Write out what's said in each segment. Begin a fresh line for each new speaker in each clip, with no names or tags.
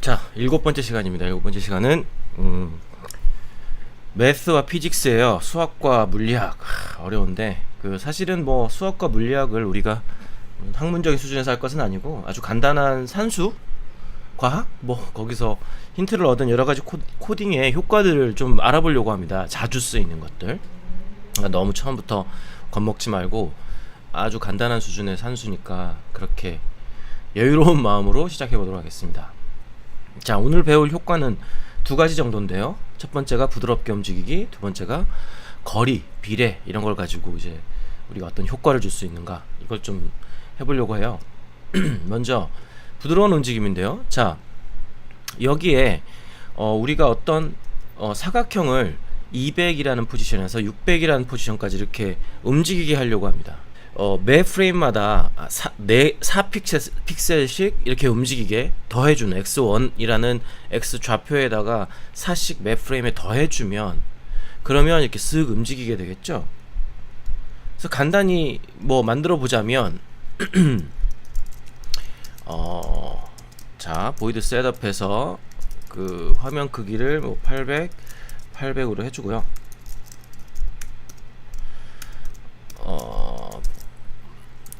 자, 7번째 시간입니다. 7번째 시간은 매스와 피직스예요. 수학과 물리학. 어려운데 사실은 뭐 수학과 물리학을 우리가 학문적인 수준에서 할 것은 아니고 아주 간단한 산수, 과학 뭐 거기서 힌트를 얻은 여러 가지 코딩의 효과들을 좀 알아보려고 합니다. 자주 쓰이는 것들. 그러니까 너무 처음부터 겁먹지 말고 아주 간단한 수준의 산수니까 그렇게 여유로운 마음으로 시작해 보도록 하겠습니다. 자, 오늘 배울 효과는 두 가지 정도인데요. 첫 번째가 부드럽게 움직이기, 두 번째가 거리, 비례 이런 걸 가지고 이제 우리가 어떤 효과를 줄 수 있는가 이걸 좀 해보려고 해요. 먼저 부드러운 움직임인데요. 자, 여기에 우리가 어떤 사각형을 200이라는 포지션에서 600이라는 포지션까지 이렇게 움직이게 하려고 합니다. 매 프레임마다 4픽셀씩 이렇게 움직이게 더해주는 x1이라는 x 좌표에다가 4씩 매 프레임에 더해주면 그러면 이렇게 쓱 움직이게 되겠죠. 그래서 간단히 뭐 만들어 보자면 자, 보이드 셋업해서 그 화면 크기를 뭐 800으로 해주고요.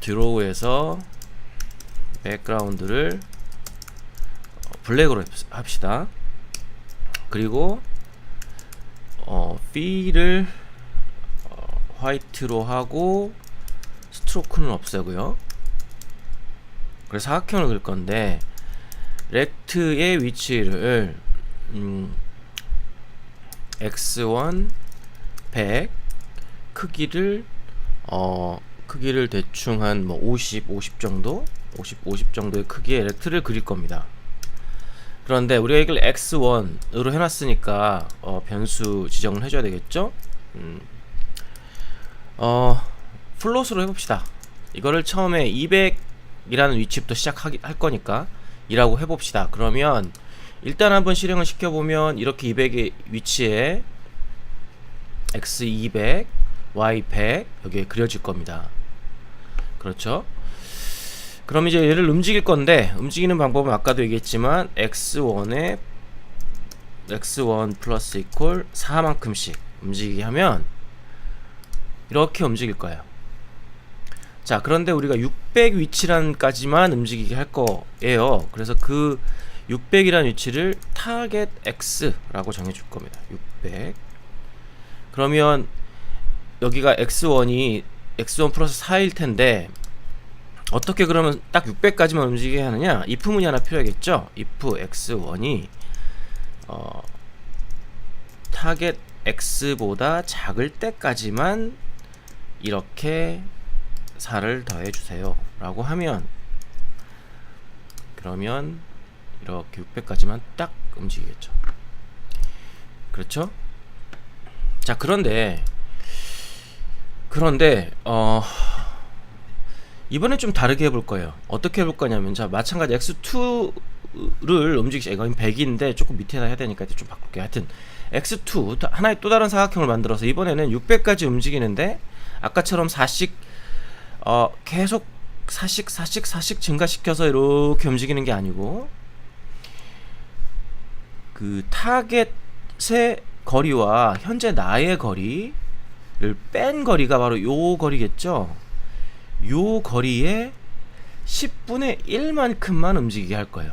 드로우에서 백그라운드를 블랙으로 합시다. 그리고 필을 화이트로 하고 스트로크는 없애고요. 그래서 사각형을 그릴 건데 렉트의 위치를 x1 100 크기를 대충 한 뭐 50 정도? 50 정도의 크기의 렉트를 그릴 겁니다. 그런데 우리가 이걸 x1으로 해놨으니까 변수 지정을 해줘야 되겠죠? 플롯으로 해봅시다. 이거를 처음에 200이라는 위치부터 시작할 거니까 이라고 해봅시다. 그러면 일단 한번 실행을 시켜보면 이렇게 200의 위치에 x200, y100 여기에 그려질 겁니다. 그렇죠? 그럼 이제 얘를 움직일 건데 움직이는 방법은 아까도 얘기했지만 x1 플러스 이퀄 4만큼씩 움직이게 하면 이렇게 움직일 거예요. 자, 그런데 우리가 600 위치란까지만 움직이게 할 거예요. 그래서 그 600이라는 위치를 타겟 x라고 정해줄 겁니다. 600. 그러면 여기가 x1이 x1 플러스 4일 텐데 어떻게 그러면 딱 600까지만 움직이게 하느냐? if 문이 하나 필요하겠죠? if x1이 타겟 x보다 작을 때까지만 이렇게 4를 더해주세요 라고 하면 그러면 이렇게 600까지만 딱 움직이겠죠. 그렇죠? 자, 그런데 이번에 좀 다르게 해볼 거예요. 어떻게 해볼 거냐면, 자, 마찬가지 x2를 움직이시, 이건 100인데 조금 밑에다 해야 되니까 좀 바꿀게요. 하여튼 x2 하나의 또 다른 사각형을 만들어서 이번에는 600까지 움직이는데 아까처럼 4씩 계속 4씩 증가시켜서 이렇게 움직이는 게 아니고 그 타겟의 거리와 현재 나의 거리를 뺀 거리가 바로 요 거리겠죠. 요 거리에 10분의 1만큼만 움직이게 할 거예요.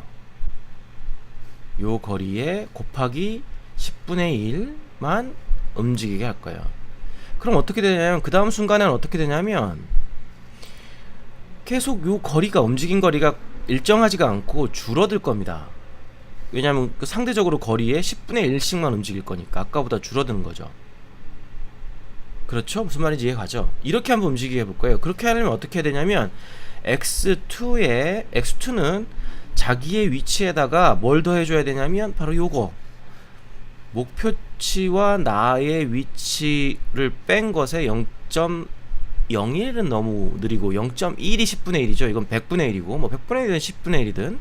요 거리에 곱하기 10분의 1만 움직이게 할 거예요. 그럼 어떻게 되냐면 그 다음 순간에는 어떻게 되냐면 계속 요 거리가 움직인 거리가 일정하지가 않고 줄어들 겁니다. 왜냐하면 그 상대적으로 거리에 10분의 1씩만 움직일 거니까 아까보다 줄어드는 거죠. 그렇죠? 무슨 말인지 이해가죠? 이렇게 한번 움직이게 해볼 거예요. 그렇게 하려면 어떻게 해야 되냐면 x2는 자기의 위치에다가 뭘 더해줘야 되냐면 바로 요거 목표치와 나의 위치를 뺀 것에 0.01은 너무 느리고 0.1이 10분의 1이죠. 이건 100분의 1이고 뭐 100분의 1이든 10분의 1이든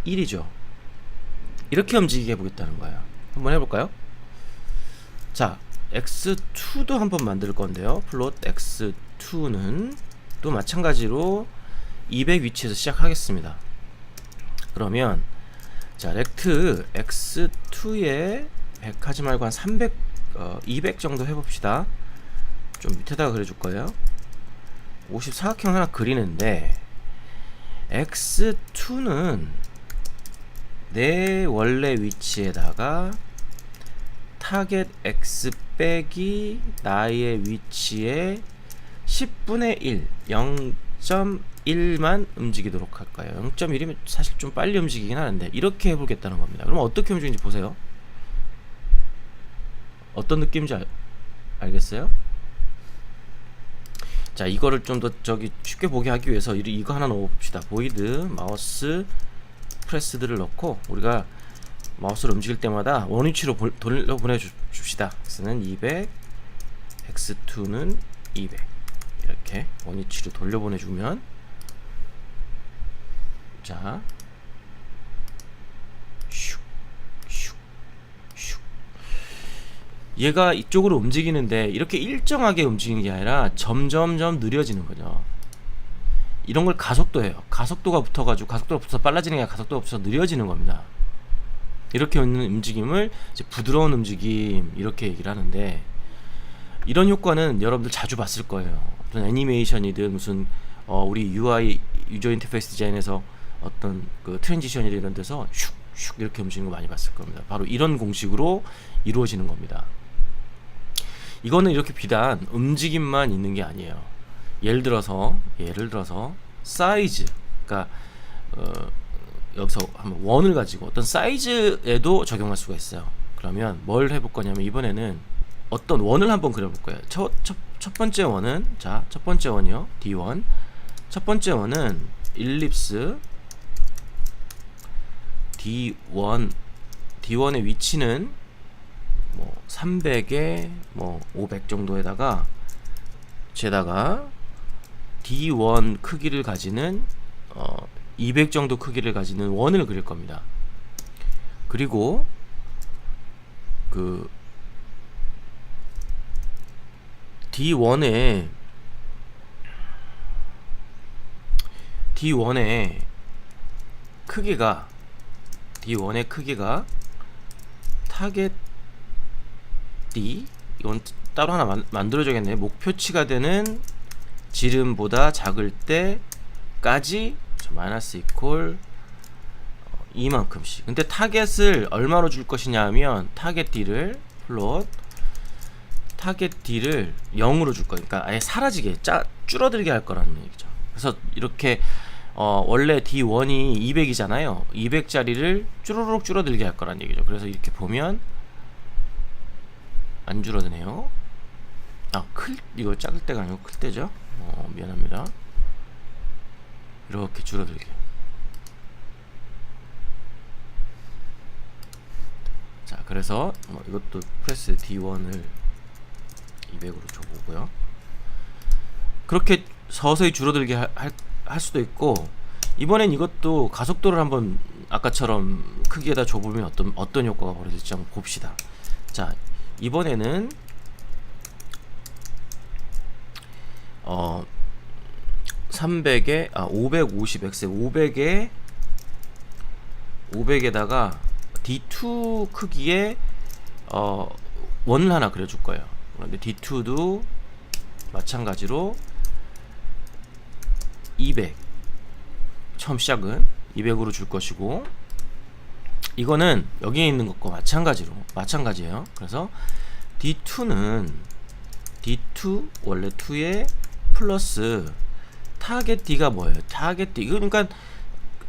0.1이죠. 이렇게 움직이게 해보겠다는 거예요. 한번 해볼까요? 자, x2도 한번 만들 건데요. 플롯 x2는 또 마찬가지로 200 위치에서 시작하겠습니다. 그러면 자 렉트 x2에 100 하지 말고 한 300, 200 정도 해봅시다. 좀 밑에다가 그려줄 거예요. 54각형 하나 그리는데 x2는 내 원래 위치에다가 타겟 x 빼기 나의 위치에 10분의 1, 0.1만 움직이도록 할까요? 0.1이면 사실 좀 빨리 움직이긴 하는데 이렇게 해보겠다는 겁니다. 그럼 어떻게 움직이는지 보세요. 어떤 느낌인지 알겠어요? 자, 이거를 좀 더 쉽게 보게 하기 위해서 이거 하나 넣어봅시다. 보이드 마우스 프레스들을 넣고 우리가 마우스를 움직일 때마다 원위치로 돌려 보내줍시다. x는 200, x2는 200 이렇게 원위치로 돌려보내주면 자 슉, 슉, 슉. 얘가 이쪽으로 움직이는데 이렇게 일정하게 움직이는 게 아니라 점점점 느려지는 거죠. 이런 걸 가속도예요. 가속도가 붙어가지고 가속도가 붙어서 빨라지는 게 아니라 가속도가 붙어서 느려지는 겁니다. 이렇게 있는 움직임을 이제 부드러운 움직임 이렇게 얘기를 하는데 이런 효과는 여러분들 자주 봤을 거예요. 어떤 애니메이션이든 무슨 우리 UI 유저 인터페이스 디자인에서 어떤 그 트랜지션이나 이런 데서 슉슉 이렇게 움직이는 거 많이 봤을 겁니다. 바로 이런 공식으로 이루어지는 겁니다. 이거는 이렇게 비단 움직임만 있는 게 아니에요. 예를 들어서 사이즈, 그러니까 여기서 한번 원을 가지고 어떤 사이즈에도 적용할 수가 있어요. 그러면 뭘 해볼 거냐면 이번에는 어떤 원을 한번 그려볼 거예요. 첫 번째 원은 첫 번째 원이요. D1. 첫 번째 원은 일립스 D1의 위치는 뭐 300에 뭐 500 정도에다가 제다가 D1 크기를 가지는 200 정도 크기를 가지는 원을 그릴 겁니다. 그리고 그 D1의 크기가 타겟 D, 이건 따로 하나 만들어줘야겠네. 목표치가 되는 지름보다 작을 때까지 마이너스 이퀄 이만큼씩. 근데 타겟을 얼마로 줄 것이냐 하면 타겟 D를 플롯 타겟 D를 0으로 줄 거니까 아예 사라지게 줄어들게 할 거라는 얘기죠. 그래서 이렇게 원래 D1이 200이잖아요. 200짜리를 쭈루룩 줄어들게 할 거라는 얘기죠. 그래서 이렇게 보면 안 줄어드네요. 이거 작을 때가 아니고 클 때죠. 미안합니다. 이렇게 줄어들게. 자, 그래서 이것도 프레스 D1을 200으로 줘보고요. 그렇게 서서히 줄어들게 할 수도 있고, 이번엔 이것도 가속도를 한번 아까처럼 크기에다 줘보면 어떤 효과가 벌어질지 한번 봅시다. 자, 이번에는 300에 550x 500에다가 D2 크기의 원을 하나 그려줄 거예요. 그런데 D2도 마찬가지로 200, 처음 시작은 200으로 줄 것이고, 이거는 여기에 있는 것과 마찬가지예요. 그래서 D2는 D2 원래 2에 플러스 타겟 D가 뭐예요? 타겟 D, 이거 그러니까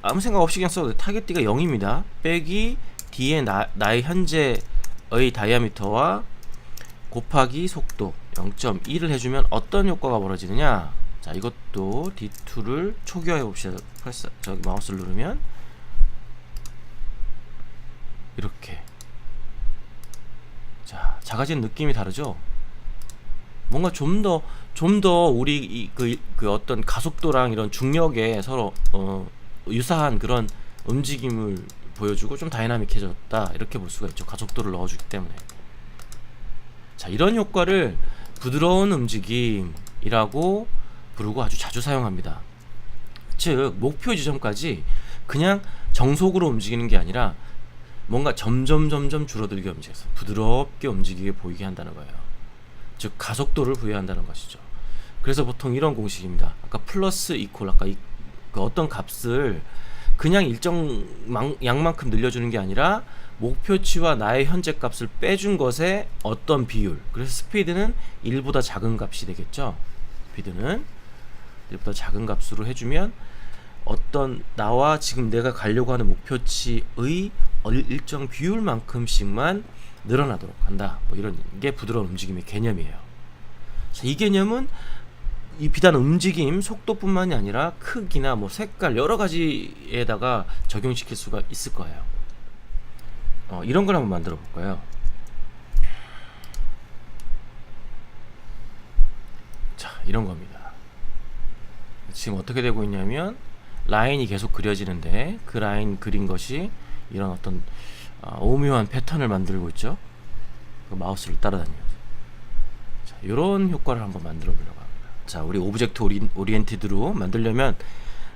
아무 생각 없이 그냥 써도 돼. 타겟 D가 0입니다. 빼기 D의 나의 현재의 다이아미터와 곱하기 속도 0.1을 해주면 어떤 효과가 벌어지느냐. 자, 이것도 D2를 초기화해 봅시다. 저기 마우스를 누르면 이렇게, 자, 작아지는 느낌이 다르죠? 뭔가 좀 더 우리 그 어떤 가속도랑 이런 중력에 서로 유사한 그런 움직임을 보여주고 좀 다이나믹해졌다, 이렇게 볼 수가 있죠. 가속도를 넣어주기 때문에. 자, 이런 효과를 부드러운 움직임이라고 부르고 아주 자주 사용합니다. 즉 목표 지점까지 그냥 정속으로 움직이는 게 아니라 뭔가 점점 줄어들게 움직여서 부드럽게 움직이게 보이게 한다는 거예요. 즉 가속도를 부여한다는 것이죠. 그래서 보통 이런 공식입니다. 아까 플러스 이퀄, 아까 그 어떤 값을 그냥 일정 양만큼 늘려주는 게 아니라 목표치와 나의 현재 값을 빼준 것에 어떤 비율, 그래서 스피드는 1보다 작은 값이 되겠죠. 스피드는 1보다 작은 값으로 해주면 어떤 나와 지금 내가 가려고 하는 목표치의 일정 비율만큼씩만 늘어나도록 한다. 뭐 이런 게 부드러운 움직임의 개념이에요. 자, 이 개념은 이 비단 움직임 속도뿐만이 아니라 크기나 뭐 색깔 여러 가지에다가 적용시킬 수가 있을 거예요. 이런 걸 한번 만들어 볼까요? 자, 이런 겁니다. 지금 어떻게 되고 있냐면 라인이 계속 그려지는데 그 라인 그린 것이 이런 어떤 오묘한 패턴을 만들고 있죠. 그 마우스를 따라다니면서. 자, 이런 효과를 한번 만들어 보려고 합니다. 자, 우리 오브젝트 오리엔티드로 만들려면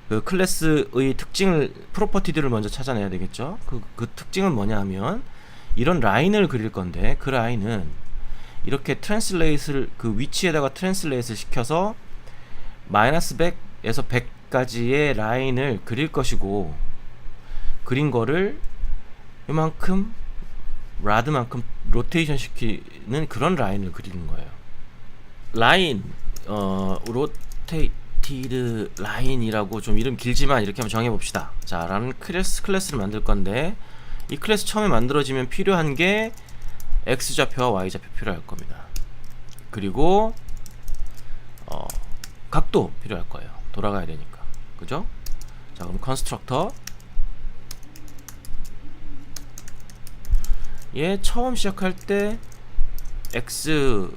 그 클래스의 특징을, 프로퍼티들을 먼저 찾아내야 되겠죠. 그 특징은 뭐냐 하면 이런 라인을 그릴 건데 그 라인은 이렇게 트랜슬레이트를 그 위치에다가 트랜슬레이트를 시켜서 마이너스 100에서 100까지의 라인을 그릴 것이고, 그린 거를 이만큼 라드만큼 로테이션 시키는 그런 라인을 그리는 거예요. 라인 로테이티드 라인이라고 좀 이름 길지만 이렇게 한번 정해봅시다. 자, 라는 클래스를 만들 건데 이 클래스 처음에 만들어지면 필요한 게 X좌표와 Y좌표 필요할 겁니다. 그리고 각도 필요할 거예요. 돌아가야 되니까. 그죠? 자, 그럼 컨스트럭터 얘 처음 시작할 때 X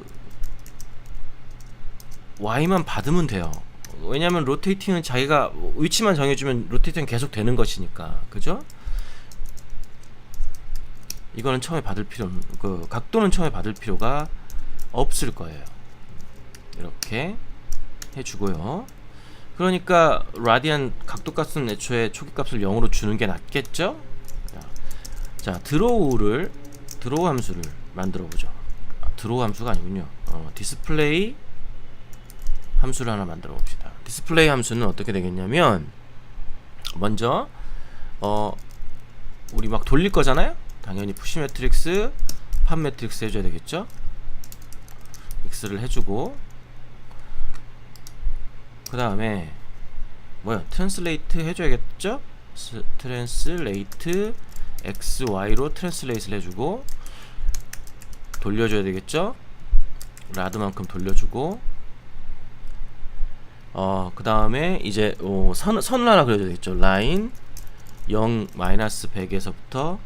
Y만 받으면 돼요. 왜냐면 로테이팅은 자기가 위치만 정해주면 로테이팅은 계속 되는 것이니까. 그죠? 이거는 처음에 받을 그 각도는 처음에 받을 필요가 없을 거예요. 이렇게 해주고요. 그러니까 라디안 각도 값은 애초에 초기 값을 0으로 주는 게 낫겠죠? 자, 드로우 함수를 만들어 보죠. 드로우 함수가 아니군요. 디스플레이 함수를 하나 만들어 봅시다. 디스플레이 함수는 어떻게 되겠냐면, 먼저 우리 막 돌릴 거잖아요. 당연히 푸시 매트릭스, 팝 매트릭스 해줘야 되겠죠. X를 해주고, 그 다음에 뭐야, 트랜슬레이트 해줘야겠죠. 트랜슬레이트 X, Y로 트랜슬레이트를 해주고, 돌려줘야 되겠죠. 라드만큼 돌려주고, 그 다음에 이제 선을 하나 그려줘야 되겠죠. 라인 0, 마이너스 100에서부터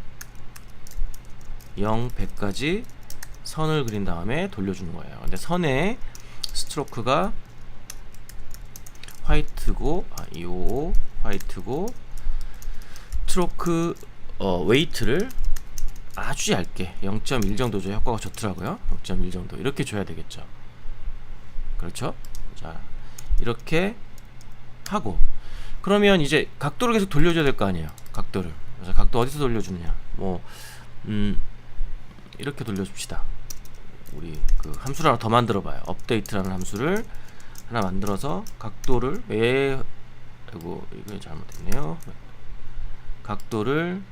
0, 100까지 선을 그린 다음에 돌려주는 거예요. 근데 선의 스트로크가 화이트고, 이 화이트고, 스트로크 웨이트를 아주 얇게 0.1 정도 줘야 효과가 좋더라고요. 0.1 정도 이렇게 줘야 되겠죠. 그렇죠? 자, 이렇게 하고, 그러면 이제 각도를 계속 돌려줘야 될 거 아니에요. 각도를. 그래서 각도 어디서 돌려주느냐, 뭐 이렇게 돌려줍시다. 우리 그 함수를 하나 더 만들어 봐요. 업데이트라는 함수를 하나 만들어서 각도를 아이고, 이거 잘못했네요. 각도를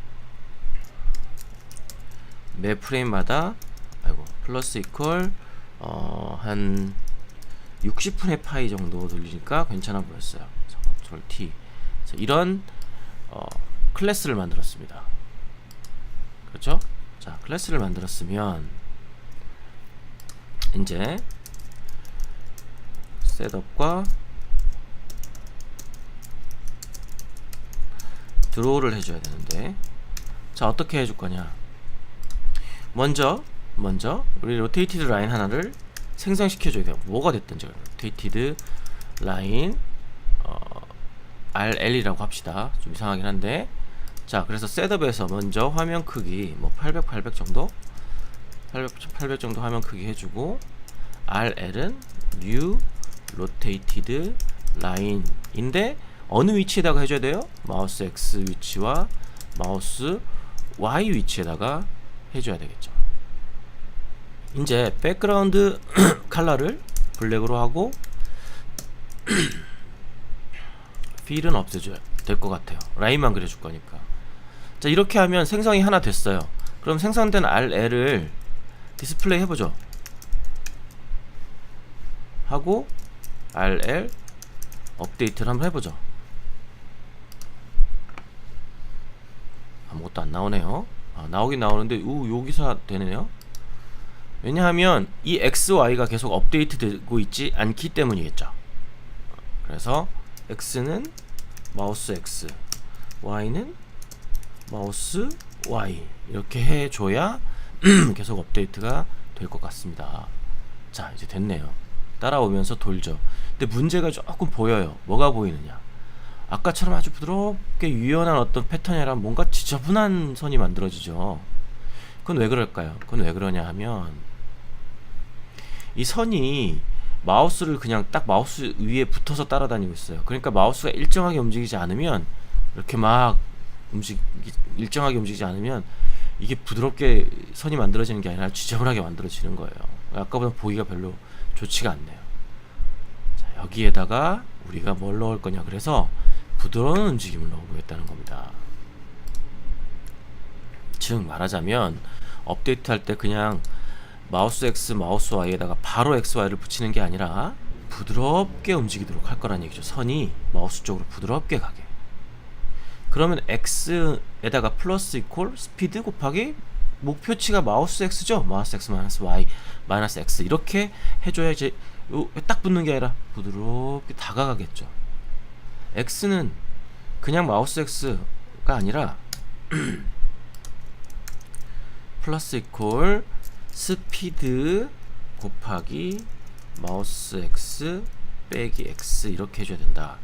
매 프레임마다 플러스 이퀄 한 60분의 파이 정도 돌리니까 괜찮아 보였어요. 컨트롤 T. 이런 클래스를 만들었습니다. 그렇죠? 자, 클래스를 만들었으면 이제 셋업과 드로우를 해줘야 되는데, 자, 어떻게 해줄 거냐. 먼저 우리 로테이티드 라인 하나를 생성시켜줘야 돼요. 뭐가 됐든지. 로테이티드 라인 RL이라고 합시다. 좀 이상하긴 한데, 자, 그래서 셋업에서 먼저 화면 크기 뭐 800 정도, 800 정도 화면 크기 해주고, RL은 New Rotated Line인데 어느 위치에다가 해줘야 돼요? 마우스 X 위치와 마우스 Y 위치에다가 해줘야 되겠죠. 이제 백그라운드 컬러를 블랙으로 하고 필은 없애줘야 될 것 같아요. 라인만 그려줄 거니까. 자, 이렇게 하면 생성이 하나 됐어요. 그럼 생성된 RL을 디스플레이 해보죠. 하고 RL 업데이트를 한번 해보죠. 아무것도 안 나오네요. 나오긴 나오는데 여기서 되네요. 왜냐하면 이 XY가 계속 업데이트 되고 있지 않기 때문이겠죠. 그래서 X는 마우스 X, Y는 마우스 Y 이렇게 해줘야 계속 업데이트가 될 것 같습니다. 자, 이제 됐네요. 따라오면서 돌죠. 근데 문제가 조금 보여요. 뭐가 보이느냐, 아까처럼 아주 부드럽게 유연한 어떤 패턴이 아니라 뭔가 지저분한 선이 만들어지죠. 그건 왜 그럴까요? 그건 왜 그러냐 하면 이 선이 마우스를 그냥 딱 마우스 위에 붙어서 따라다니고 있어요. 그러니까 마우스가 일정하게 움직이지 않으면 이렇게 막 일정하게 움직이지 않으면 이게 부드럽게 선이 만들어지는 게 아니라 지저분하게 만들어지는 거예요. 아까보다 보기가 별로 좋지가 않네요. 자, 여기에다가 우리가 뭘 넣을 거냐, 그래서 부드러운 움직임을 넣어보겠다는 겁니다. 즉 말하자면 업데이트 할 때 그냥 마우스 X, 마우스 Y에다가 바로 XY를 붙이는 게 아니라 부드럽게 움직이도록 할 거란 얘기죠. 선이 마우스 쪽으로 부드럽게 가게. 그러면 X에다가 플러스 이퀄 스피드 곱하기 목표치가 마우스 X죠. 마우스 X 마이너스 Y 마이너스 X 이렇게 해줘야 이제 딱 붙는 게 아니라 부드럽게 다가가겠죠. X는 그냥 마우스 X가 아니라 플러스 이퀄 스피드 곱하기 마우스 X 빼기 X 이렇게 해줘야 된다.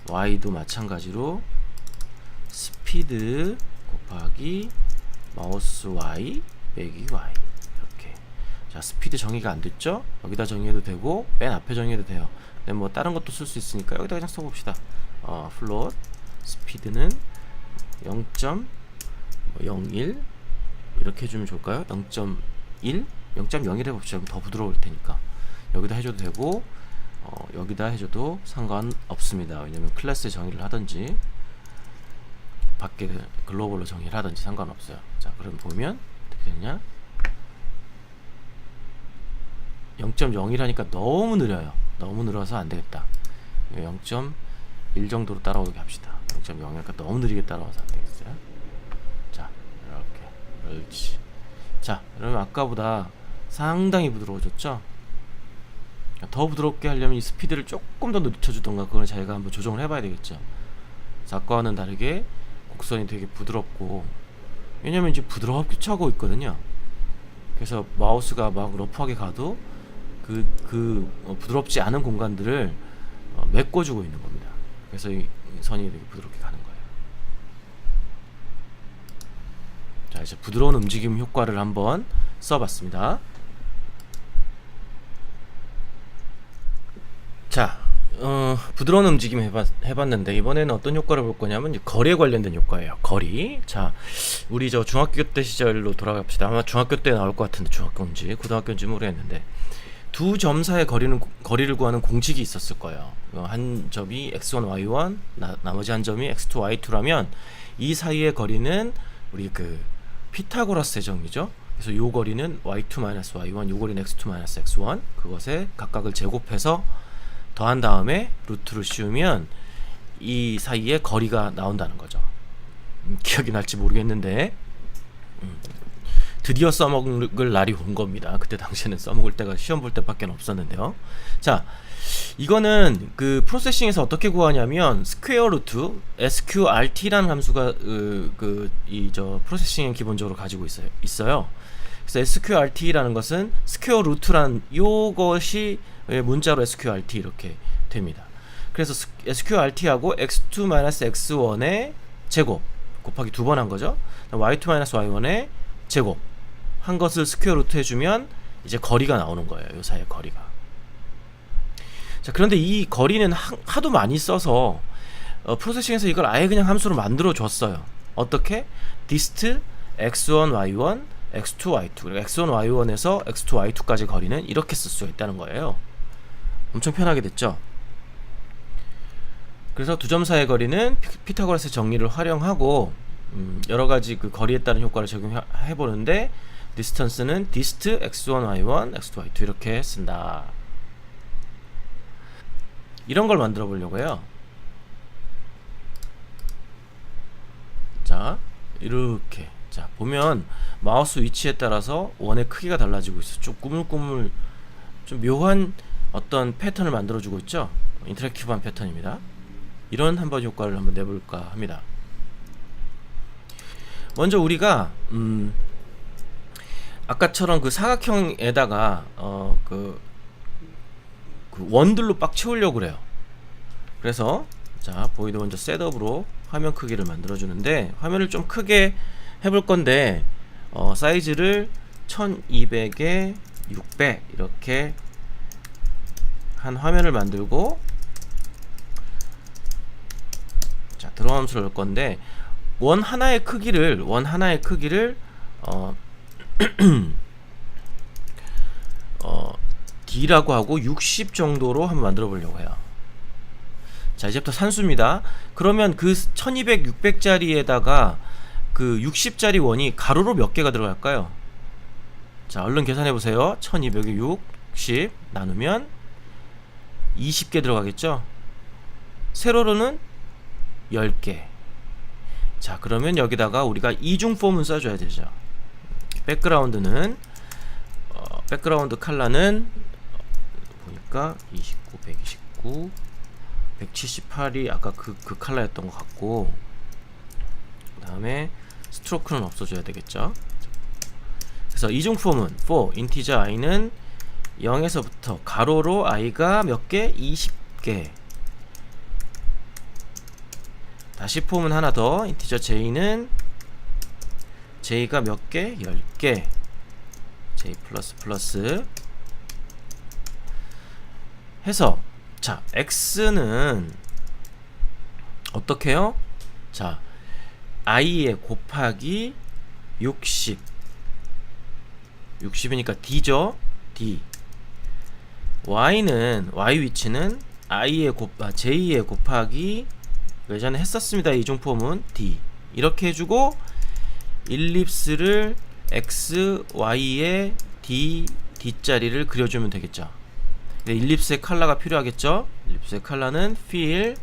Y도 마찬가지로 스피드 곱하기 마우스 Y 빼기 Y 이렇게. 자, 스피드 정의가 안 됐죠? 여기다 정의해도 되고 맨 앞에 정의해도 돼요. 근데 뭐 다른 것도 쓸 수 있으니까 여기다 그냥 써봅시다. 플롯 스피드는 0.01 이렇게 해주면 좋을까요? 0.1 해봅시다. 더 부드러울 테니까 여기다 해줘도 되고 여기다 해줘도 상관없습니다. 왜냐면 클래스의 정의를 하든지 밖에 글로벌로 정의를 하든지 상관없어요. 자, 그럼 보면 어떻게 되냐, 0.01 하니까 너무 느려요. 너무 늘어서 안되겠다. 0.1 정도로 따라오게 합시다. 0.0 하니까 너무 느리게 따라와서 안되겠어요. 자, 이렇게 그렇지. 자, 그러면 아까보다 상당히 부드러워졌죠? 더 부드럽게 하려면 이 스피드를 조금 더 늦춰주던가 그걸 자기가 한번 조정을 해봐야 되겠죠. 아까와는 다르게 곡선이 되게 부드럽고, 왜냐면 이제 부드럽게 차고 있거든요. 그래서 마우스가 막 러프하게 가도 부드럽지 않은 공간들을 메꿔주고 있는 겁니다. 그래서 이 선이 되게 부드럽게 가는 거예요. 자, 이제 부드러운 움직임 효과를 한번 써봤습니다. 자, 부드러운 움직임 해봤는데 이번에는 어떤 효과를 볼 거냐면 이제 거리에 관련된 효과예요. 거리. 자, 우리 저 중학교 때 시절로 돌아갑시다. 아마 중학교 때 나올 것 같은데 중학교인지 고등학교인지 모르겠는데 두 점 사이의 거리를 구하는 공식이 있었을 거예요. 한 점이 x1, y1, 나머지 한 점이 x2, y2라면 이 사이의 거리는 우리 그 피타고라스 정의죠. 그래서 요 거리는 y2-y1, 요 거리는 x2-x1, 그것에 각각을 제곱해서 더한 다음에 루트를 씌우면 이 사이에 거리가 나온다는 거죠. 기억이 날지 모르겠는데 드디어 써먹을 날이 온 겁니다. 그때 당시에는 써먹을 때가 시험 볼 때밖에 없었는데요. 자, 이거는 그 프로세싱에서 어떻게 구하냐면 스퀘어 루트 sqrt라는 함수가 프로세싱에 기본적으로 가지고 있어요. 그래서 sqrt라는 것은 스퀘어 루트란 요것이 문자로 sqrt 이렇게 됩니다. 그래서 sqrt하고 x2-x1의 제곱 곱하기 두 번 한 거죠. y2-y1의 제곱 한 것을 스퀘어 루트 해주면 이제 거리가 나오는 거예요. 요 사이의 거리가. 자, 그런데 이 거리는 하도 많이 써서 프로세싱에서 이걸 아예 그냥 함수로 만들어 줬어요. 어떻게? dist x1 y1 x2 y2 그리고 x1 y1에서 x2 y2까지 거리는 이렇게 쓸 수가 있다는 거예요. 엄청 편하게 됐죠. 그래서 두 점 사이의 거리는 피타고라스 정리를 활용하고 여러가지 그 거리에 따른 효과를 적용해 보는데 distance는 dist x1 y1 x2 y2 이렇게 쓴다. 이런 걸 만들어 보려고요. 자, 이렇게. 자, 보면 마우스 위치에 따라서 원의 크기가 달라지고 있어. 좀 꾸물꾸물 좀 묘한 어떤 패턴을 만들어 주고 있죠. 인터랙티브한 패턴입니다. 이런 한번 효과를 한번 내볼까 합니다. 먼저 우리가 아까처럼 그 사각형에다가 그 원들로 빡 채우려고 그래요. 그래서 자, 보이드 먼저 셋업으로 화면 크기를 만들어 주는데 화면을 좀 크게 해볼 건데 사이즈를 1200에 600 이렇게 한 화면을 만들고 자, 들어간 함수를 넣을 건데 원 하나의 크기를 D라고 하고 60 정도로 한번 만들어 보려고 해요. 자, 이제부터 산수입니다. 그러면 그 1200, 600짜리에다가 그 60짜리 원이 가로로 몇 개가 들어갈까요? 자, 얼른 계산해 보세요. 1200에 60 나누면 20개 들어가겠죠? 세로로는 10개. 자, 그러면 여기다가 우리가 이중폼은 써줘야 되죠. 백그라운드는 백그라운드 컬러는 보니까 29, 129, 178이 아까 그 컬러였던 것 같고, 그 다음에 스트로크는 없어져야 되겠죠. 그래서 이중폼은 for 인티저 i는 0에서부터 가로로 i가 몇 개? 20개. 다시 폼은 하나 더. 인티저 j는 j가 몇 개? 10개. j 플러스 해서 자, x는 어떻게 해요? 자, i에 곱하기 60 60이니까 d죠. d. y는 y 위치는 j에 곱하기 예전에 했었습니다. 이중폼은 d 이렇게 해주고 일립스를 x, y에 d자리를 그려주면 되겠죠. 일립스의 컬러가 필요하겠죠. 일립스의 컬러는 fill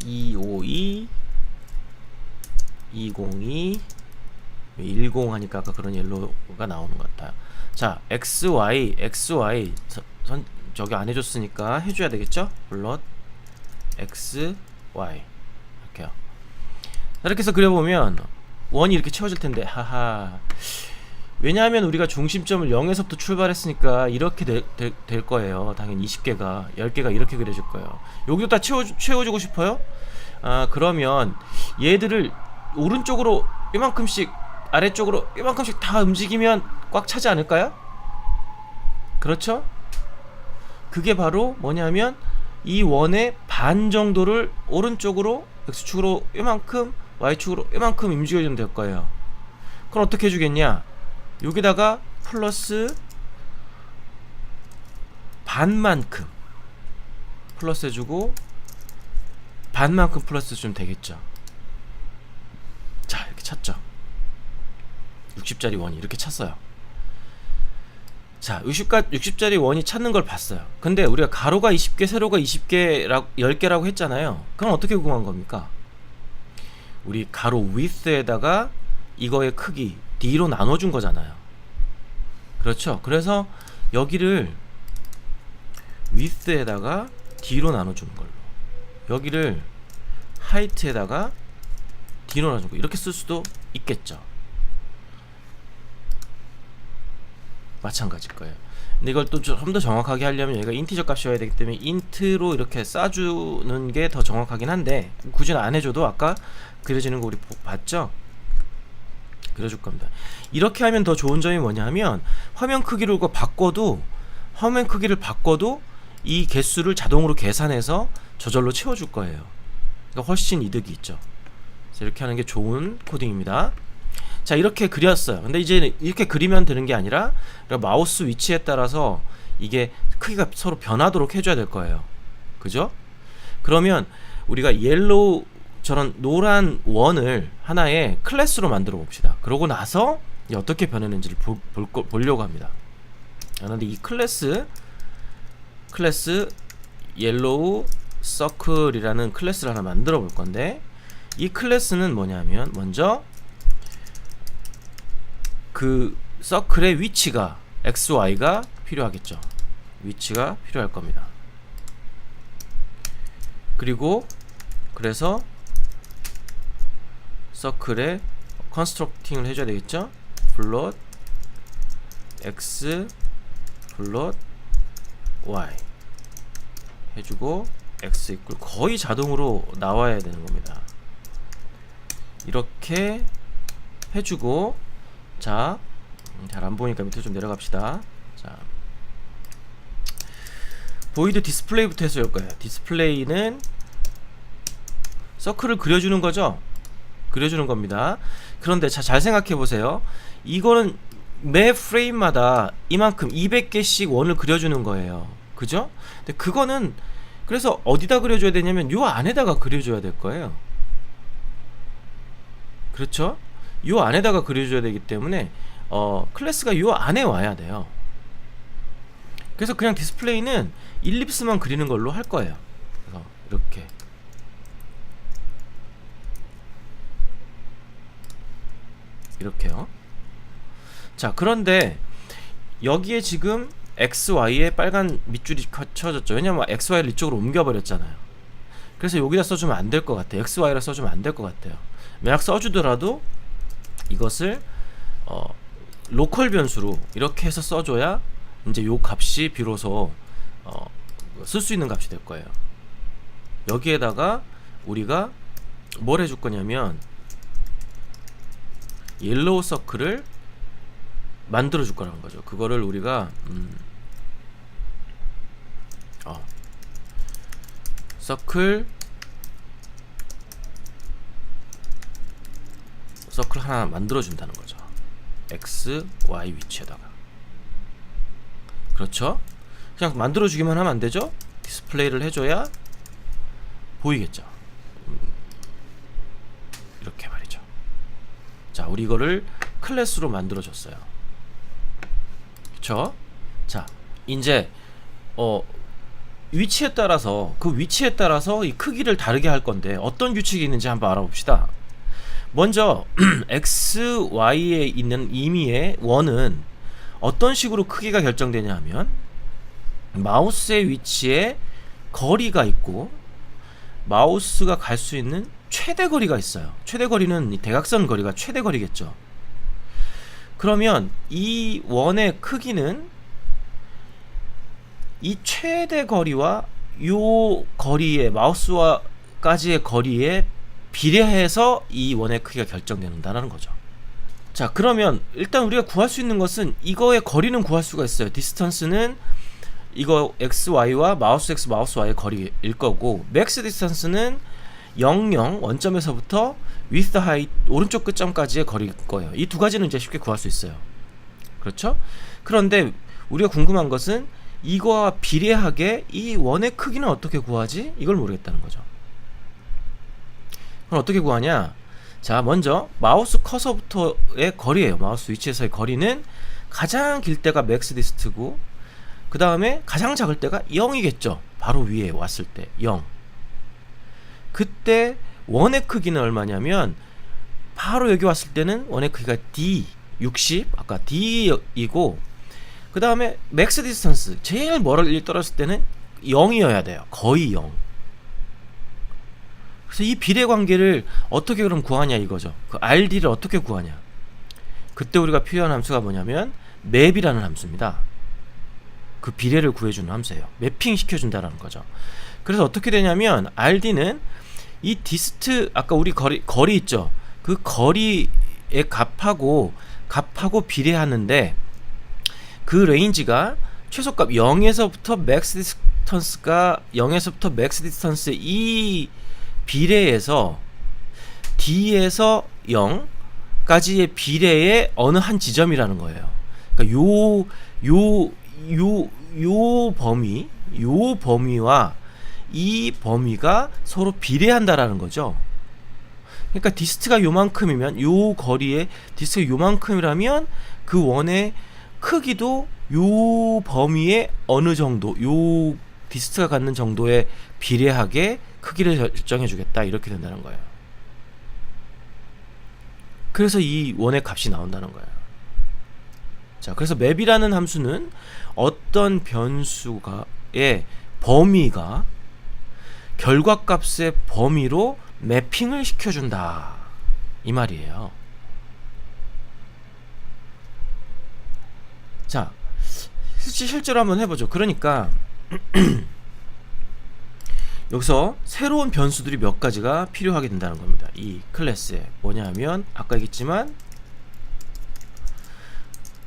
252 202 10 하니까 아까 그런 옐로우가 나오는 것 같아요. 자, xy 저기 안 해줬으니까 해줘야 되겠죠. 물론 x, y 이렇게요. 이렇게 해서 그려보면 원이 이렇게 채워질 텐데, 하하. 왜냐하면 우리가 중심점을 0에서부터 출발했으니까 이렇게 될 거예요. 당연히 20개가 10개가 이렇게 그려질 거예요. 여기도 다 채워주고 싶어요? 그러면 얘들을 오른쪽으로 이만큼씩 아래쪽으로 이만큼씩 다 움직이면 꽉 차지 않을까요? 그렇죠? 그게 바로 뭐냐면 이 원의 반 정도를 오른쪽으로 x축으로 이만큼 y축으로 이만큼 움직여주면 될 거예요. 그럼 어떻게 해주겠냐? 여기다가 플러스 반만큼 플러스 해주고 반만큼 플러스 해주면 되겠죠. 자, 이렇게 찼죠. 60짜리 원이 이렇게 찼어요. 자, 60짜리 원이 찾는 걸 봤어요. 근데 우리가 가로가 20개, 세로가 10개라고 했잖아요. 그럼 어떻게 구한 겁니까? 우리 가로 width에다가 이거의 크기 D로 나눠준 거잖아요. 그렇죠? 그래서 여기를 width에다가 D로 나눠주는 걸로, 여기를 height에다가 D로 나눠주고 이렇게 쓸 수도 있겠죠. 마찬가지일 거예요. 근데 이걸 또 좀 더 정확하게 하려면 얘가 인티저 값이어야 되기 때문에 int로 이렇게 쏴주는 게 더 정확하긴 한데 굳이 안 해줘도 아까 그려지는 거 우리 봤죠? 그려줄 겁니다. 이렇게 하면 더 좋은 점이 뭐냐면 화면 크기를 바꿔도 이 개수를 자동으로 계산해서 저절로 채워줄 거예요. 그러니까 훨씬 이득이 있죠. 그래서 이렇게 하는 게 좋은 코딩입니다. 자, 이렇게 그렸어요. 근데 이제 이렇게 그리면 되는 게 아니라 마우스 위치에 따라서 이게 크기가 서로 변하도록 해줘야 될 거예요. 그죠? 그러면 우리가 옐로우 저런 노란 원을 하나의 클래스로 만들어 봅시다. 그러고 나서 어떻게 변했는지를 보려고 합니다. 그런데 이 클래스 옐로우 서클이라는 클래스를 하나 만들어 볼 건데, 이 클래스는 뭐냐면 먼저 그 서클의 위치가 XY가 필요하겠죠. 위치가 필요할 겁니다. 그리고 그래서 서클에 컨스트럭팅을 해줘야 되겠죠. 플롯 x 플롯 y 해주고 x 이퀄 거의 자동으로 나와야 되는 겁니다. 이렇게 해주고, 자, 잘 안 보이니까 밑에 좀 내려갑시다. 자, 보이드 디스플레이부터 해서 할 거예요. 디스플레이는 서클을 그려주는 거죠. 그려주는 겁니다. 그런데 잘 생각해 보세요. 이거는 매 프레임마다 이만큼 200개씩 원을 그려주는 거예요. 그죠? 근데 그거는 그래서 어디다 그려줘야 되냐면 요 안에다가 그려줘야 될 거예요. 그렇죠? 요 안에다가 그려줘야 되기 때문에 클래스가 요 안에 와야 돼요. 그래서 그냥 디스플레이는 일립스만 그리는 걸로 할 거예요. 그래서 이렇게요. 자, 그런데 여기에 지금 XY에 빨간 밑줄이 쳐졌죠. 왜냐면 XY를 이쪽으로 옮겨버렸잖아요. 그래서 여기다 써주면 안 될 것 같아요. XY라 써주면 안 될 것 같아요. 만약 써주더라도 이것을 로컬 변수로 이렇게 해서 써줘야 이제 요 값이 비로소 쓸 수 있는 값이 될 거예요. 여기에다가 우리가 뭘 해줄 거냐면 옐로우 서클을 만들어 줄 거라는 거죠. 그거를 우리가 서클 하나 만들어 준다는 거죠. x, y 위치에다가. 그렇죠? 그냥 만들어 주기만 하면 안 되죠? 디스플레이를 해줘야 보이겠죠. 이렇게 말이죠. 자, 우리 이거를 클래스로 만들어 줬어요. 그쵸? 자, 이제 위치에 따라서 그 위치에 따라서 이 크기를 다르게 할 건데 어떤 규칙이 있는지 한번 알아봅시다. 먼저 x, y에 있는 임의의 원은 어떤 식으로 크기가 결정되냐 하면 마우스의 위치에 거리가 있고 마우스가 갈 수 있는 최대 거리가 있어요. 최대 거리는 이 대각선 거리가 최대 거리겠죠. 그러면 이 원의 크기는 이 최대 거리와 요 거리의 마우스와까지의 거리에 비례해서 이 원의 크기가 결정된다는 거죠. 자, 그러면 일단 우리가 구할 수 있는 것은 이거의 거리는 구할 수가 있어요. 디스턴스는 이거 XY와 마우스 X, 마우스 Y의 거리일 거고, 맥스 디스턴스는 00 원점에서부터 with height 오른쪽 끝점까지의 거리일 거예요. 이 두 가지는 이제 쉽게 구할 수 있어요. 그렇죠? 그런데 우리가 궁금한 것은 이거와 비례하게 이 원의 크기는 어떻게 구하지? 이걸 모르겠다는 거죠. 그럼 어떻게 구하냐? 자, 먼저 마우스 커서부터의 거리예요. 마우스 위치에서의 거리는 가장 길 때가 맥스 디스트고, 그 다음에 가장 작을 때가 0이겠죠. 바로 위에 왔을 때 0. 그때 원의 크기는 얼마냐면 바로 여기 왔을 때는 원의 크기가 D 60, 아까 D이고, 그 다음에 맥스 디스턴스 제일 멀리 떨어졌을 때는 0이어야 돼요. 거의 0. 그래서 이 비례 관계를 어떻게 그럼 구하냐 이거죠. 그 RD를 어떻게 구하냐. 그때 우리가 필요한 함수가 뭐냐면 맵이라는 함수입니다. 그 비례를 구해주는 함수예요. 매핑 시켜준다라는 거죠. 그래서 어떻게 되냐면 RD는 이 디스트, 아까 우리 거리 있죠. 그 거리의 값하고 비례하는데 그 레인지가 최소값 0에서부터 맥스 디스턴스가 0에서부터 맥스 디스턴스 이 비례에서 D에서 0까지의 비례의 어느 한 지점이라는 거예요. 그러니까 요 범위와 이 범위가 서로 비례한다라는 거죠. 그러니까 디스트가 요만큼이면, 요 거리에 디스트가 요만큼이라면 그 원의 크기도 요 범위의 어느 정도, 요 디스트가 갖는 정도에 비례하게 크기를 결정해 주겠다, 이렇게 된다는 거예요. 그래서 이 원의 값이 나온다는 거예요. 자, 그래서 맵이라는 함수는 어떤 변수가의 범위가 결과값의 범위로 매핑을 시켜준다, 이 말이에요. 자, 실제로 한번 해보죠. 그러니까 여기서 새로운 변수들이 몇 가지가 필요하게 된다는 겁니다. 이 클래스에 뭐냐 하면 아까 얘기했지만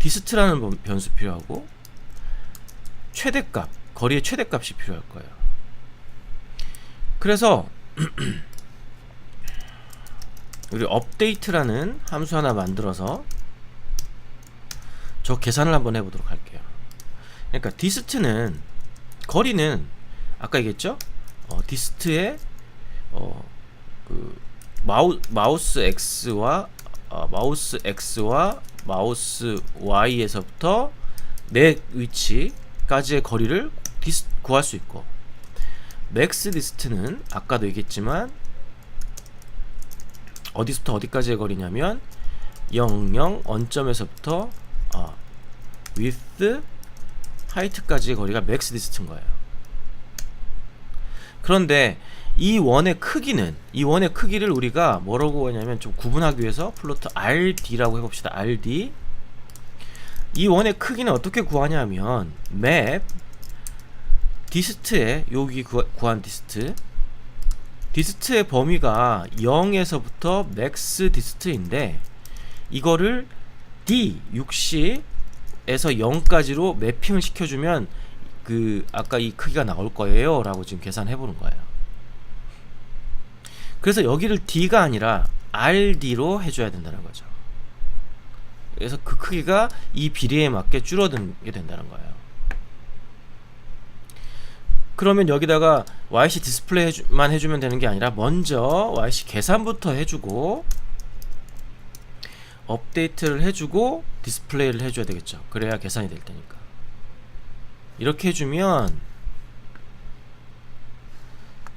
디스트라는 변수 필요하고 최대값, 거리의 최대값이 필요할 거예요. 그래서 우리 업데이트라는 함수 하나 만들어서 저 계산을 한번 해보도록 할게요. 그러니까 디스트는, 거리는 아까 얘기했죠? 디스트의 그 마우스 X와 마우스 Y에서부터 내 위치까지의 거리를 구할 수 있고, 맥스 디스트는 아까도 얘기했지만 어디서부터 어디까지의 거리냐면 00 원점에서부터 width, height까지의 거리가 맥스 디스트인 거예요. 그런데 이 원의 크기를 우리가 뭐라고 하냐면, 좀 구분하기 위해서 플로트 RD라고 해봅시다. RD. 이 원의 크기는 어떻게 구하냐면 맵 디스트에, 여기 구한 디스트의 범위가 0에서부터 맥스 디스트인데, 이거를 D 60에서 0까지로 매핑을 시켜주면 그 아까 이 크기가 나올 거예요 라고 지금 계산해 보는 거예요. 그래서 여기를 D가 아니라 RD로 해줘야 된다는 거죠. 그래서 그 크기가 이 비례에 맞게 줄어들게 된다는 거예요. 그러면 여기다가 YC 디스플레이만 해주면 되는 게 아니라 먼저 YC 계산부터 해주고 업데이트를 해주고 디스플레이를 해줘야 되겠죠. 그래야 계산이 될 테니까. 이렇게 해주면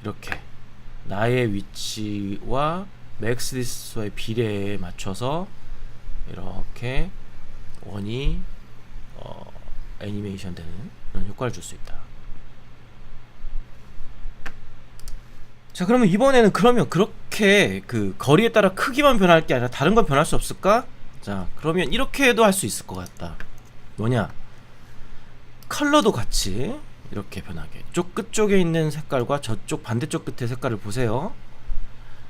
이렇게 나의 위치와 맥스 디스트와의 비례에 맞춰서 이렇게 원이 애니메이션 되는 그런 효과를 줄 수 있다. 자, 그러면 이번에는 그렇게 그 거리에 따라 크기만 변할 게 아니라 다른 건 변할 수 없을까? 자, 그러면 이렇게 해도 할 수 있을 것 같다. 뭐냐? 컬러도 같이 이렇게 변하게. 이쪽 끝쪽에 있는 색깔과 저쪽 반대쪽 끝의 색깔을 보세요.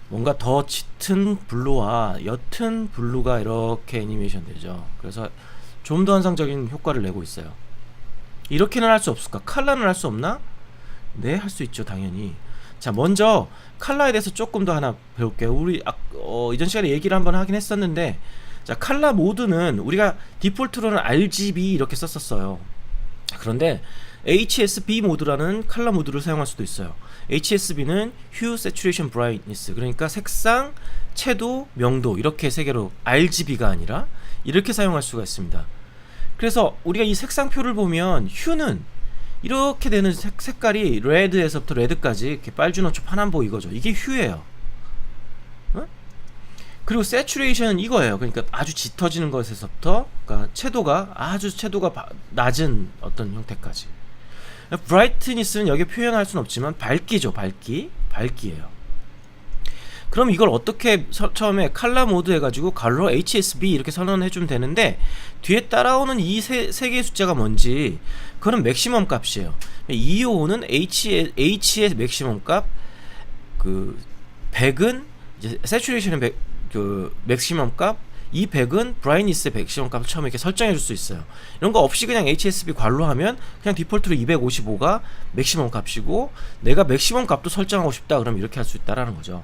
뭔가 더 짙은 블루와 옅은 블루가 이렇게 애니메이션 되죠. 그래서 좀 더 환상적인 효과를 내고 있어요. 이렇게는 할 수 없을까? 컬러는 할 수 없나? 네, 할 수 있죠, 당연히. 자, 먼저 컬러에 대해서 조금 더 하나 배울게요. 우리 이전 시간에 얘기를 한번 하긴 했었는데, 자, 컬러 모드는 우리가 디폴트로는 RGB 이렇게 썼었어요. 그런데 HSB 모드라는 컬러 모드를 사용할 수도 있어요. HSB는 Hue, Saturation, Brightness, 그러니까 색상, 채도, 명도, 이렇게 세 개로, RGB가 아니라 이렇게 사용할 수가 있습니다. 그래서 우리가 이 색상표를 보면 Hue는 이렇게 되는 색깔이 레드에서부터 레드까지 이렇게 빨주노초 파남보 이거죠. 이게 휴예요. 어? 그리고 세츄레이션은 이거예요. 그러니까 아주 짙어지는 것에서부터, 그러니까 채도가 낮은 어떤 형태까지. 브라이트니스는 여기 표현할 수는 없지만 밝기죠. 밝기예요. 그럼 이걸 어떻게 처음에 컬러 모드 해가지고 컬러 HSB 이렇게 선언해주면 되는데, 뒤에 따라오는 이 세 개의 숫자가 뭔지, 그거는 맥시멈 값이에요. 255는 H의 맥시멈 값, 그 100은 이제 세츄레이션의 맥시멈 값, 이 100은 브라이트니스의 맥시멈 값을 처음에 이렇게 설정해 줄 수 있어요. 이런 거 없이 그냥 HSB 관로하면 그냥 디폴트로 255가 맥시멈 값이고, 내가 맥시멈 값도 설정하고 싶다 그러면 이렇게 할 수 있다라는 거죠.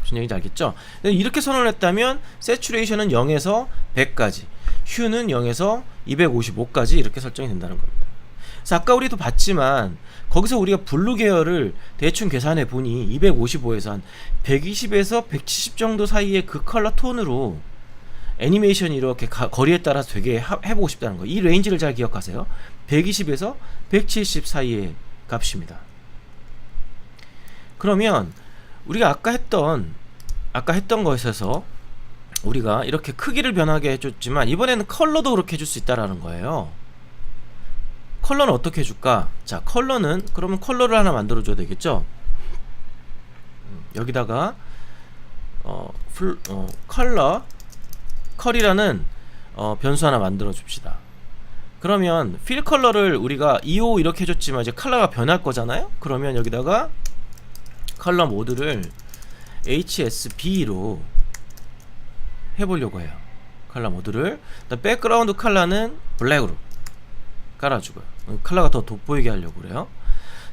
무슨 얘기인지 알겠죠? 이렇게 선언을 했다면 세츄레이션은 0에서 100까지, 휴는 0에서 255까지 이렇게 설정이 된다는 겁니다. 그래서 아까 우리도 봤지만 거기서 우리가 블루 계열을 대충 계산해 보니 255에서 한 120에서 170 정도 사이의 그 컬러 톤으로 애니메이션이 이렇게 거리에 따라서 되게 해보고 싶다는 거예요. 이 레인지를 잘 기억하세요. 120에서 170 사이의 값입니다. 그러면 우리가 아까 했던 것에서 우리가 이렇게 크기를 변하게 해줬지만 이번에는 컬러도 그렇게 해줄 수 있다라는 거예요. 컬러는 어떻게 해줄까? 자, 컬러는 그러면 컬러를 하나 만들어줘야 되겠죠? 여기다가 컬이라는 변수 하나 만들어 줍시다. 그러면 필 컬러를 우리가 25 이렇게 해줬지만 이제 컬러가 변할 거잖아요? 그러면 여기다가 컬러 모드를 HSB로 해보려고 해요. 컬러 모드를. 백그라운드 컬러는 블랙으로 깔아주고요. 컬러가 더 돋보이게 하려고 그래요.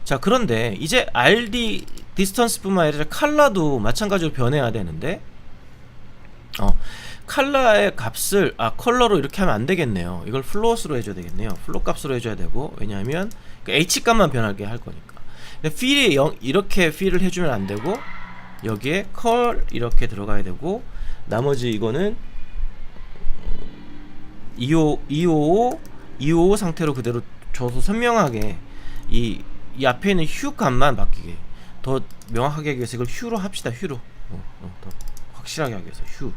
자, 그런데 이제 RD 디스턴스 뿐만 아니라 컬러도 마찬가지로 변해야 되는데, 컬러의 값을 컬러로 이렇게 하면 안 되겠네요. 이걸 플롯으로 해줘야 되겠네요. 플롯 값으로 해줘야 되고, 왜냐하면 그 H 값만 변하게 할 거니까. 근데 필이 이렇게 필을 해주면 안 되고, 여기에 컬 이렇게 들어가야 되고, 나머지 이거는 255 상태로 그대로 줘서 선명하게 이 앞에 있는 휴 값만 바뀌게, 더 명확하게 하기 위해서 이걸 휴로 합시다. 휴로 더 확실하게 하기 위해서 휴.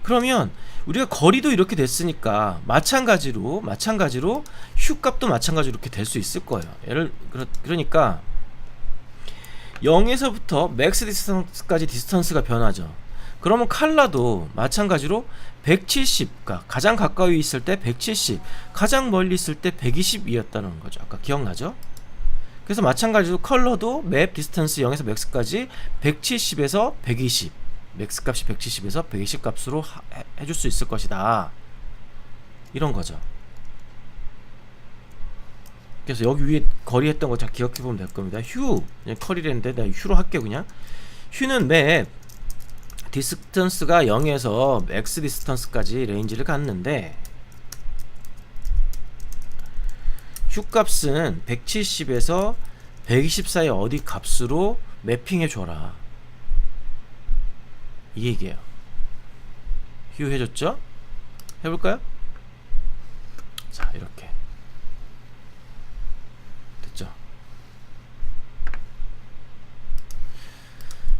그러면 우리가 거리도 이렇게 됐으니까 마찬가지로 휴 값도 마찬가지로 이렇게 될 수 있을 거예요. 그러니까 0에서부터 맥스 디스턴스까지 디스턴스가 변하죠. 그러면 컬러도 마찬가지로 170가 가장 가까이 있을 때 170, 가장 멀리 있을 때 120이었다는 거죠. 아까 기억나죠? 그래서 마찬가지로 컬러도 맵 디스턴스 0에서 맥스까지 170에서 120, 맥스 값이 170에서 120 값으로 해줄 수 있을 것이다, 이런 거죠. 그래서 여기 위에 거리 했던 거 잘 기억해 보면 될 겁니다. 휴, 그냥 컬이랬는데 내가 휴로 할게. 그냥 휴는 맵 디스턴스가 0에서 맥스 디스턴스까지 레인지를 갖는데, 휴 값은 170에서 120 사이 어디 값으로 매핑해 줘라, 이 얘기예요. 휴 해줬죠? 해볼까요? 자, 이렇게 됐죠?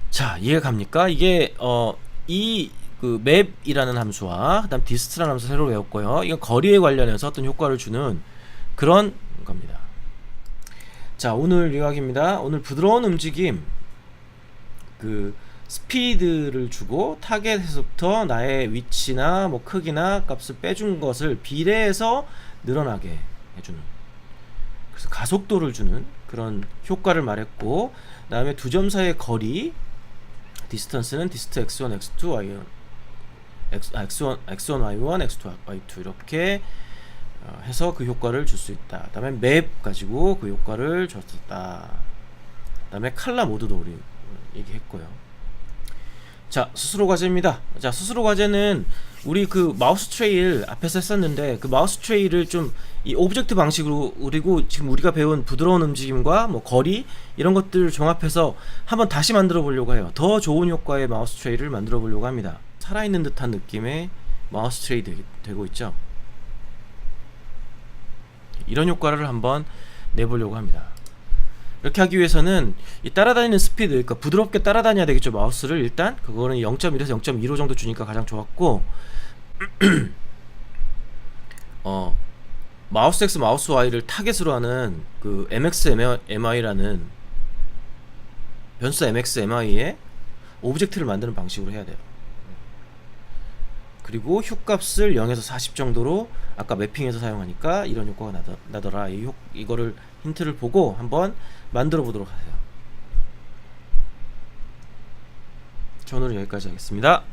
자, 이해가 갑니까? 이게 이 그 맵이라는 함수와 그다음 디스트라는 함수 새로 외웠고요. 이건 거리에 관련해서 어떤 효과를 주는 그런 겁니다. 자, 오늘 요약입니다. 오늘 부드러운 움직임, 그 스피드를 주고 타겟에서부터 나의 위치나 뭐 크기나 값을 빼준 것을 비례해서 늘어나게 해주는, 그래서 가속도를 주는 그런 효과를 말했고, 그 다음에 두 점 사이의 거리 디스턴스는 디스트 x1, x2, y1, y1, x2, y2 이렇게 해서 그 효과를 줄 수 있다. 그 다음에 맵 가지고 그 효과를 줬었다. 그 다음에 컬러 모드도 우리 얘기했고요. 자, 스스로 과제입니다. 자, 스스로 과제는 우리 그 마우스 트레일 앞에서 했었는데, 그 마우스 트레일을 좀 이 오브젝트 방식으로, 그리고 지금 우리가 배운 부드러운 움직임과 뭐 거리 이런 것들을 종합해서 한번 다시 만들어 보려고 해요. 더 좋은 효과의 마우스 트레일을 만들어 보려고 합니다. 살아있는 듯한 느낌의 마우스 트레일 되고 있죠. 이런 효과를 한번 내보려고 합니다. 이렇게 하기 위해서는 이 따라다니는 스피드, 그러니까 부드럽게 따라다녀야 되겠죠. 마우스를 일단 그거는 0.1에서 0.25 정도 주니까 가장 좋았고, 마우스 X, 마우스 Y를 타겟으로 하는 그 MXMI라는 변수 MXMI에 오브젝트를 만드는 방식으로 해야 돼요. 그리고 휴 값을 0에서 40 정도로 아까 매핑해서 사용하니까 이런 효과가 나더라. 이거를 힌트를 보고 한번 만들어 보도록 하세요. 자, 오늘은 여기까지 하겠습니다.